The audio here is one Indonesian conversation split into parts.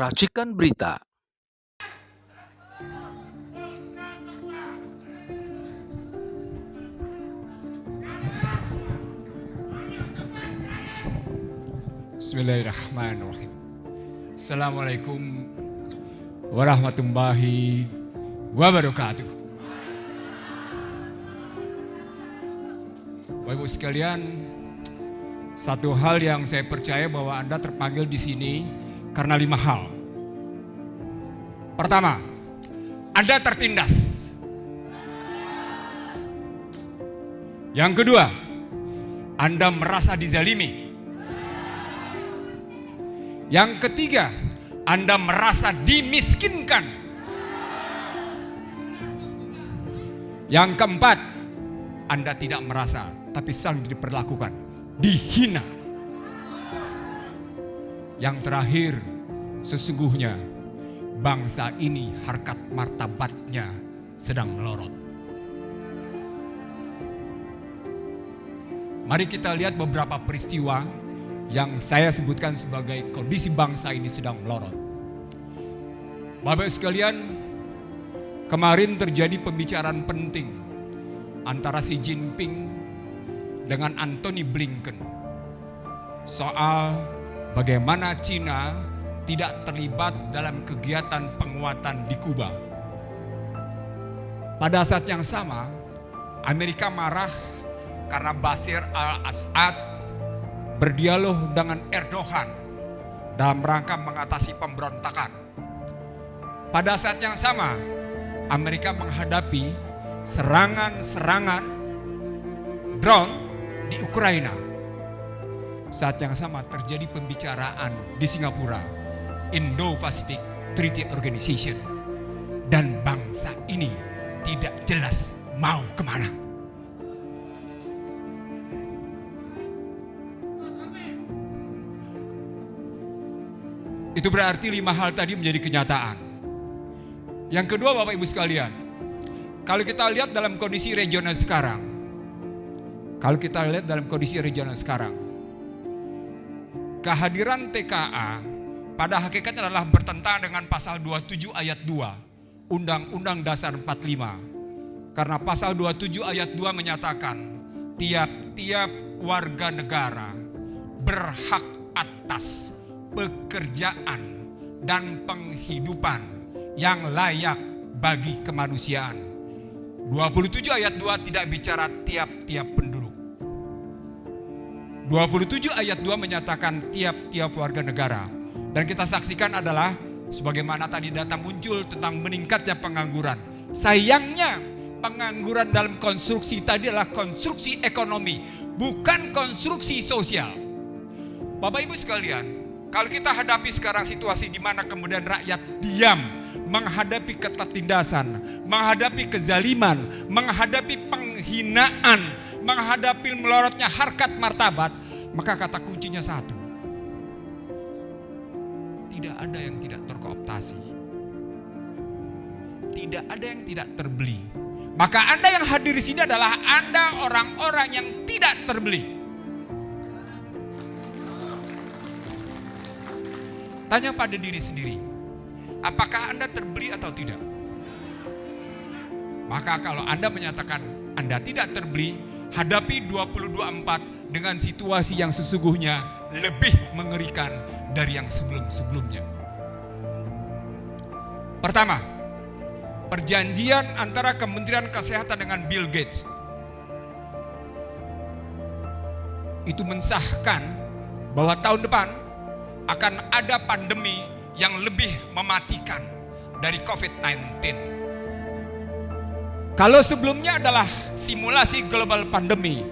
Racikan Berita. Bismillahirrahmanirrahim. Assalamualaikum warahmatullahi wabarakatuh. Bapak Ibu sekalian, satu hal yang saya percaya bahwa Anda terpanggil di sini karena 5 hal. Pertama, Anda tertindas. Yang kedua, Anda merasa dizalimi. Yang ketiga, Anda merasa dimiskinkan. Yang keempat, Anda tidak merasa, tapi saling diperlakukan, dihina. Yang terakhir, sesungguhnya bangsa ini harkat martabatnya sedang melorot. Mari kita lihat beberapa peristiwa yang saya sebutkan sebagai kondisi bangsa ini sedang melorot. Bapak sekalian, kemarin terjadi pembicaraan penting antara Xi Jinping dengan Antony Blinken soal bagaimana Cina tidak terlibat dalam kegiatan penguatan di Kuba. Pada saat yang sama, Amerika marah karena Bashar al-Assad berdialog dengan Erdogan dalam rangka mengatasi pemberontakan. Pada saat yang sama, Amerika menghadapi serangan-serangan drone di Ukraina. Saat yang sama terjadi pembicaraan di Singapura, Indo-Pacific Treaty Organization, dan bangsa ini tidak jelas mau kemana. Itu berarti 5 hal tadi menjadi kenyataan. Yang kedua, Bapak Ibu sekalian, kalau kita lihat dalam kondisi regional sekarang, kehadiran TKA pada hakikatnya adalah bertentangan dengan pasal 27 ayat 2 Undang-Undang Dasar 45. Karena pasal 27 ayat 2 menyatakan tiap-tiap warga negara berhak atas pekerjaan dan penghidupan yang layak bagi kemanusiaan. 27 ayat 2 tidak bicara tiap-tiap penduduk. 27 ayat 2 menyatakan tiap-tiap warga negara. Dan kita saksikan adalah sebagaimana tadi data muncul tentang meningkatnya pengangguran. Sayangnya pengangguran dalam konstruksi tadi adalah konstruksi ekonomi, bukan konstruksi sosial. Bapak Ibu sekalian, kalau kita hadapi sekarang situasi di mana kemudian rakyat diam menghadapi ketertindasan, menghadapi kezaliman, menghadapi penghinaan, menghadapi melorotnya harkat martabat, maka kata kuncinya satu. Tidak ada yang tidak terkooptasi. Tidak ada yang tidak terbeli. Maka Anda yang hadir di sini adalah Anda orang-orang yang tidak terbeli. Tanya pada diri sendiri, apakah Anda terbeli atau tidak? Maka kalau Anda menyatakan Anda tidak terbeli, hadapi 2024 dengan situasi yang sesungguhnya lebih mengerikan dari yang sebelum-sebelumnya. Pertama, perjanjian antara Kementerian Kesehatan dengan Bill Gates itu mensahkan bahwa tahun depan akan ada pandemi yang lebih mematikan dari COVID-19. Kalau sebelumnya adalah simulasi global pandemi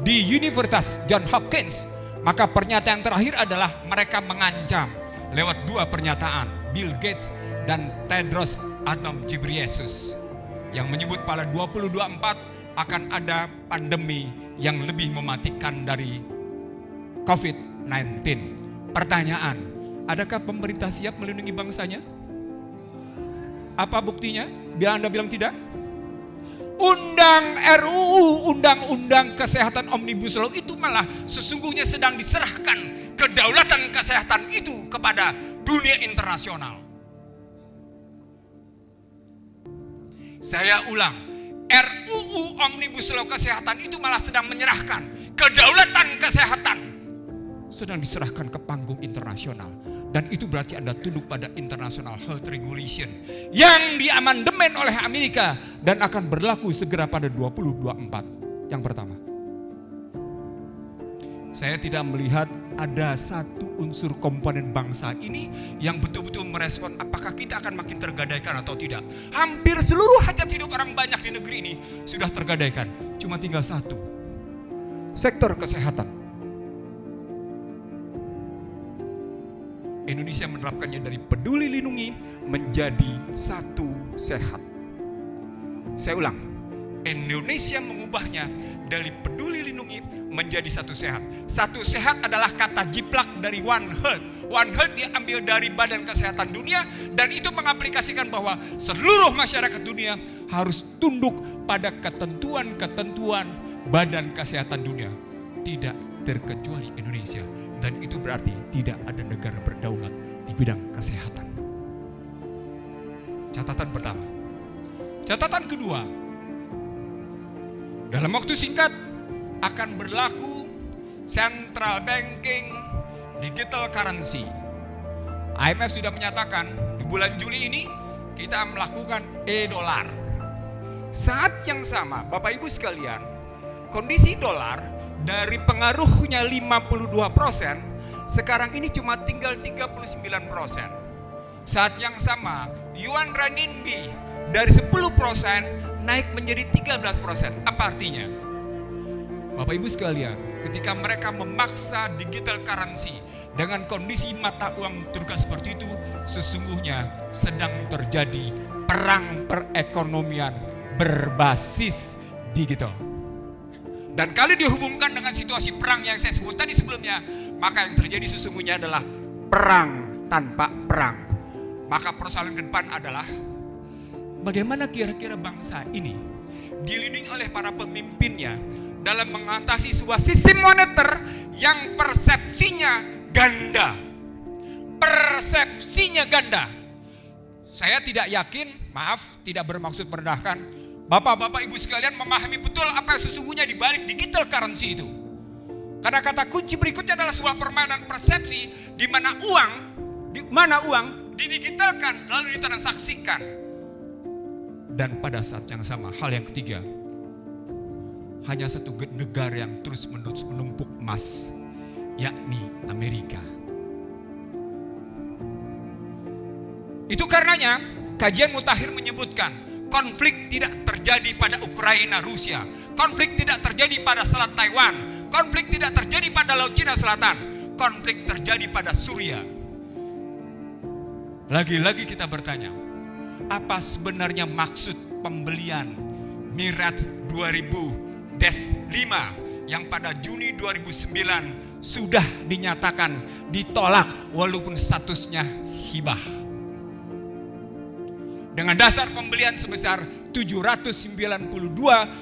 di Universitas Johns Hopkins, maka pernyataan terakhir adalah mereka mengancam lewat 2 pernyataan, Bill Gates dan Tedros Adhanom Ghebreyesus, yang menyebut pada 2024 akan ada pandemi yang lebih mematikan dari COVID-19. Pertanyaan, adakah pemerintah siap melindungi bangsanya? Apa buktinya? Bila Anda bilang tidak? Undang-Undang Kesehatan Omnibus Law itu malah sesungguhnya sedang diserahkan kedaulatan kesehatan itu kepada dunia internasional. Saya ulang, RUU Omnibus Law Kesehatan itu malah sedang menyerahkan kedaulatan kesehatan, sedang diserahkan ke panggung internasional. Dan itu berarti Anda tunduk pada International Health Regulation yang diamandemen oleh Amerika dan akan berlaku segera pada 2024. Yang pertama, saya tidak melihat ada satu unsur komponen bangsa ini yang betul-betul merespon apakah kita akan makin tergadaikan atau tidak. Hampir seluruh hajat hidup orang banyak di negeri ini sudah tergadaikan. Cuma tinggal satu, sektor kesehatan. Indonesia menerapkannya dari Peduli Lindungi menjadi Satu Sehat. Saya ulang, Indonesia mengubahnya dari Peduli Lindungi menjadi Satu Sehat. Satu Sehat adalah kata jiplak dari One Health. One Health diambil dari Badan Kesehatan Dunia dan itu mengaplikasikan bahwa seluruh masyarakat dunia harus tunduk pada ketentuan-ketentuan Badan Kesehatan Dunia. Tidak terkecuali Indonesia. Dan itu berarti tidak ada negara berdaulat di bidang kesehatan. Catatan pertama. Catatan kedua, dalam waktu singkat akan berlaku central banking digital currency. IMF sudah menyatakan di bulan Juli ini kita melakukan e-dolar. Saat yang sama, Bapak Ibu sekalian, kondisi dolar dari pengaruhnya 52%, sekarang ini cuma tinggal 39%. Saat yang sama, yuan renminbi dari 10% naik menjadi 13%. Apa artinya? Bapak Ibu sekalian, ketika mereka memaksa digital currency dengan kondisi mata uang terbuka seperti itu, sesungguhnya sedang terjadi perang perekonomian berbasis digital. Dan kalau dihubungkan dengan situasi perang yang saya sebut tadi sebelumnya, maka yang terjadi sesungguhnya adalah perang tanpa perang. Maka persoalan ke depan adalah bagaimana kira-kira bangsa ini dilindungi oleh para pemimpinnya dalam mengatasi sebuah sistem moneter yang persepsinya ganda. Persepsinya ganda. Saya tidak yakin, maaf, tidak bermaksud merendahkan, Bapak-bapak Ibu sekalian memahami betul apa yang sesungguhnya di balik digital currency itu. Karena kata kunci berikutnya adalah sebuah permainan persepsi di mana uang didigitalkan lalu ditransaksikan. Dan pada saat yang sama, hal yang ketiga, hanya satu negara yang terus-menerus menumpuk emas, yakni Amerika. Itu karenanya kajian mutakhir menyebutkan konflik tidak terjadi pada Ukraina, Rusia. Konflik tidak terjadi pada Selat Taiwan. Konflik tidak terjadi pada Laut Cina Selatan. Konflik terjadi pada Suriah. Lagi-lagi kita bertanya, apa sebenarnya maksud pembelian Mirage 2000-5 yang pada Juni 2009 sudah dinyatakan ditolak walaupun statusnya hibah. Dengan dasar pembelian sebesar 792,7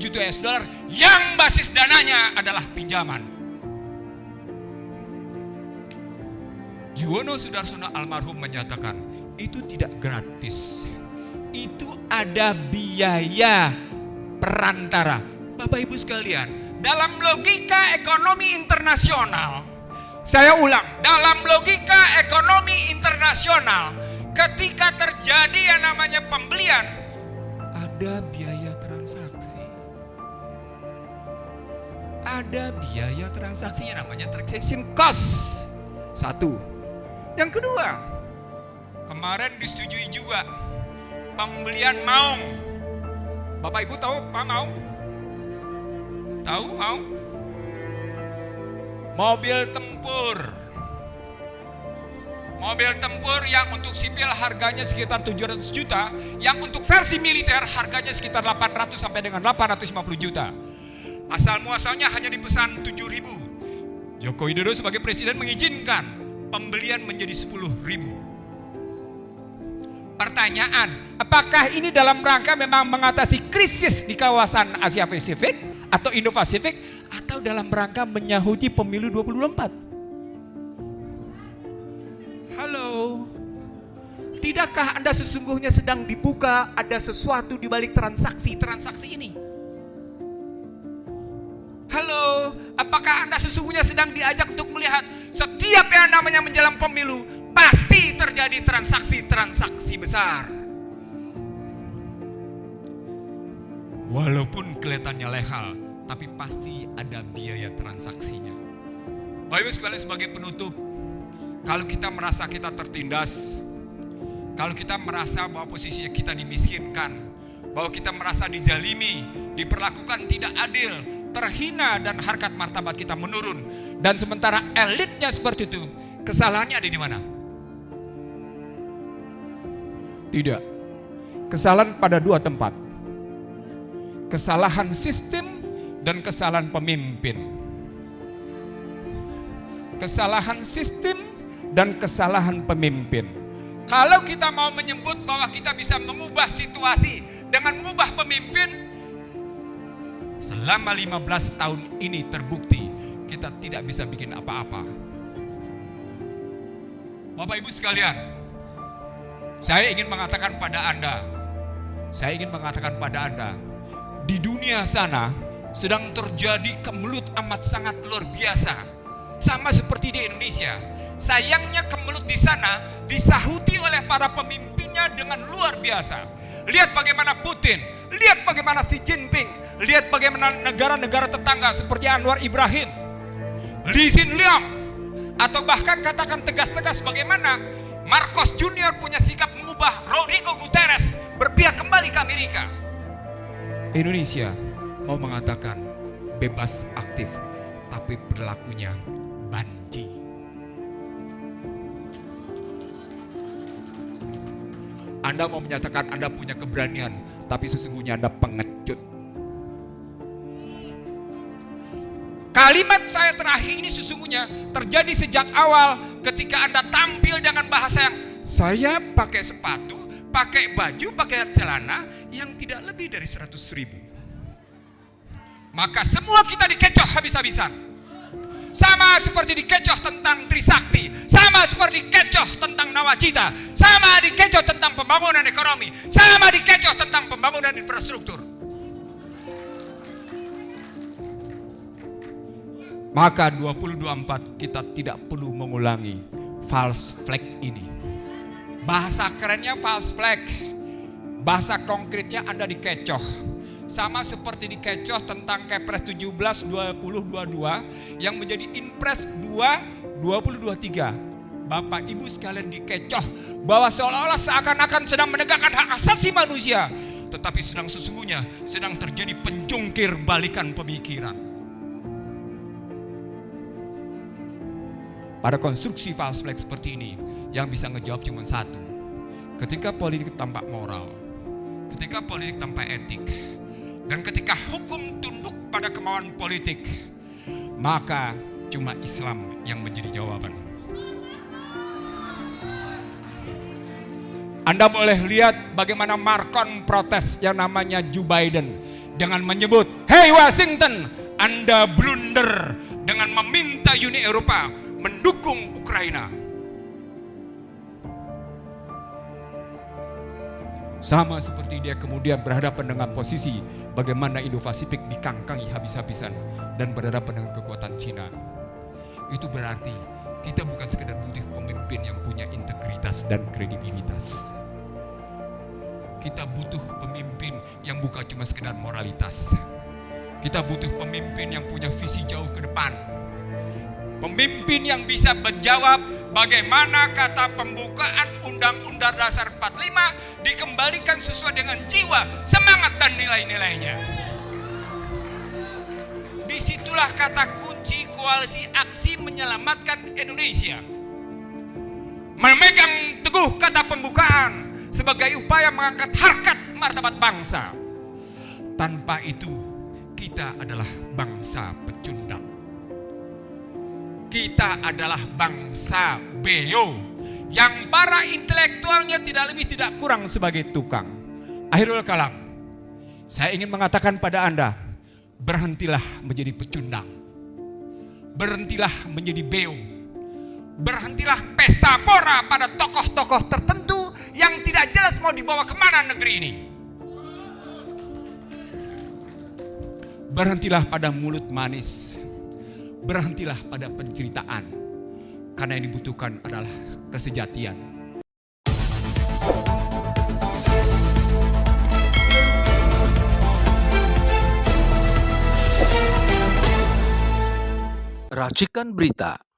juta US dollar yang basis dananya adalah pinjaman. Juwono Sudarsono almarhum menyatakan itu tidak gratis. Itu ada biaya perantara. Bapak Ibu sekalian, dalam logika ekonomi internasional, saya ulang, dalam logika ekonomi internasional, ketika terjadi yang namanya pembelian, ada biaya transaksi. Ada biaya transaksinya namanya transaction cost. Satu. Yang kedua, kemarin disetujui juga pembelian Maung. Bapak Ibu tahu Pak Maung? Tahu Maung? Mobil tempur. Mobil tempur yang untuk sipil harganya sekitar 700 juta, yang untuk versi militer harganya sekitar 800 sampai dengan 850 juta. Asal muasalnya hanya dipesan 7.000. Joko Widodo sebagai presiden mengizinkan pembelian menjadi 10.000. Pertanyaan, apakah ini dalam rangka memang mengatasi krisis di kawasan Asia Pasifik atau Indo-Pasifik, atau dalam rangka menyahuti pemilu 2024? Hal Tidakkah Anda sesungguhnya sedang dibuka ada sesuatu di balik transaksi ini? Halo, apakah Anda sesungguhnya sedang diajak untuk melihat setiap yang namanya menjelang pemilu pasti terjadi transaksi besar? Walaupun kelihatannya legal, tapi pasti ada biaya transaksinya. Bapak Ibu sekalian, sebagai penutup, kalau kita merasa kita tertindas, kalau kita merasa bahwa posisi kita dimiskinkan, bahwa kita merasa dizalimi, diperlakukan tidak adil, terhina, dan harkat martabat kita menurun, dan sementara elitnya seperti itu, kesalahannya ada di mana? Tidak. Kesalahan pada dua tempat. Kesalahan sistem dan kesalahan pemimpin. Kesalahan sistem dan kesalahan pemimpin. Kalau kita mau menyebut bahwa kita bisa mengubah situasi dengan mengubah pemimpin, selama 15 tahun ini terbukti kita tidak bisa bikin apa-apa. Bapak Ibu sekalian, saya ingin mengatakan pada Anda, di dunia sana sedang terjadi kemelut amat sangat luar biasa. Sama seperti di Indonesia. Sayangnya kemelut di sana disahuti oleh para pemimpinnya dengan luar biasa. Lihat bagaimana Putin, lihat bagaimana Xi Jinping, lihat bagaimana negara-negara tetangga seperti Anwar Ibrahim, Lee Hsien Loong, atau bahkan katakan tegas-tegas bagaimana Marcos Junior punya sikap mengubah Rodrigo Guterres berpihak kembali ke Amerika. Indonesia mau mengatakan bebas aktif, tapi perilakunya banci. Anda mau menyatakan Anda punya keberanian, tapi sesungguhnya Anda pengecut. Kalimat saya terakhir ini sesungguhnya terjadi sejak awal ketika Anda tampil dengan bahasa yang saya pakai sepatu, pakai baju, pakai celana yang tidak lebih dari 100.000. Maka semua kita dikecoh habis-habisan. Sama seperti dikecoh tentang Trisakti, sama seperti dikecoh tentang Nawacita, sama dikecoh tentang pembangunan ekonomi, sama dikecoh tentang pembangunan infrastruktur. Maka 2024 kita tidak perlu mengulangi false flag ini. Bahasa kerennya false flag, bahasa konkretnya Anda dikecoh. Sama seperti dikecoh tentang Kepres 17 2022 yang menjadi Inpres 2 2023. Bapak Ibu sekalian dikecoh bahwa seolah-olah seakan-akan sedang menegakkan hak asasi manusia, tetapi sesungguhnya sedang terjadi penjungkir balikan pemikiran. Pada konstruksi false flag seperti ini, yang bisa ngejawab cuma satu. Ketika politik tanpa moral, ketika politik tanpa etik, dan ketika hukum tunduk pada kemauan politik, maka cuma Islam yang menjadi jawaban. Anda boleh lihat bagaimana Marcon protes yang namanya Joe Biden dengan menyebut, "Hey Washington, Anda blunder dengan meminta Uni Eropa mendukung Ukraina." Sama seperti dia kemudian berhadapan dengan posisi bagaimana Indo-Pasifik dikangkangi habis-habisan dan berhadapan dengan kekuatan Cina. Itu berarti kita bukan sekedar butuh pemimpin yang punya integritas dan kredibilitas. Kita butuh pemimpin yang bukan cuma sekedar moralitas. Kita butuh pemimpin yang punya visi jauh ke depan. Pemimpin yang bisa menjawab bagaimana kata pembukaan Undang-Undang Dasar 45 dikembalikan sesuai dengan jiwa, semangat dan nilai-nilainya. Disitulah kata kunci koalisi aksi menyelamatkan Indonesia. Memegang teguh kata pembukaan sebagai upaya mengangkat harkat martabat bangsa. Tanpa itu kita adalah bangsa pecundang. Kita adalah bangsa beo yang para intelektualnya tidak lebih tidak kurang sebagai tukang. Akhirul kalam, saya ingin mengatakan pada Anda, berhentilah menjadi pecundang. Berhentilah menjadi beo. Berhentilah pesta pora pada tokoh-tokoh tertentu yang mau dibawa kemana negeri ini? Berhentilah pada mulut manis. Berhentilah pada penceritaan. Karena yang dibutuhkan adalah kesejatian. Racikan Berita